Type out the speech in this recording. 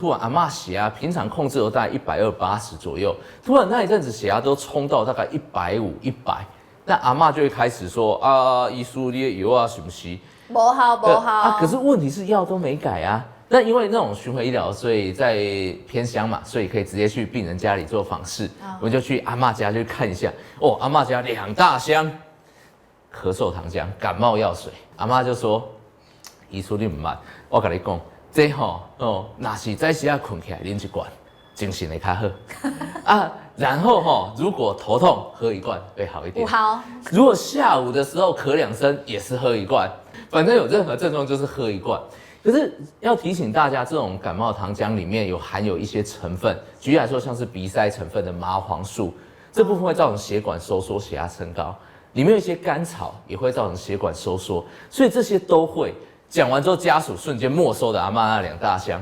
突然阿嬷血压平常控制都大概120/80左右，突然那一阵子血压都冲到大概150、100，那阿嬷就会开始说啊，医师你的药啊是不是？不好不好啊，可是问题是药都没改啊。那因为那种巡回医疗，所以在偏乡嘛，所以可以直接去病人家里做访视，我们就去阿嬷家去看一下。哦，阿嬷家2大箱咳嗽糖浆、感冒药水，阿嬷就说：“医师你唔慢，我跟你讲，这吼哦，若是在时啊困起来啉一罐，精神会较好啊。然后吼，如果头痛喝1罐会好一点。好，如果下午的时候咳2声，也是喝1罐，反正有任何症状就是喝1罐。”可是要提醒大家，这种感冒糖浆里面含有一些成分，举例来说，像是鼻塞成分的麻黄素，这部分会造成血管收缩、血压升高。里面有一些甘草也会造成血管收缩，所以这些都会。讲完之后，家属瞬间没收的阿嬷那2大箱，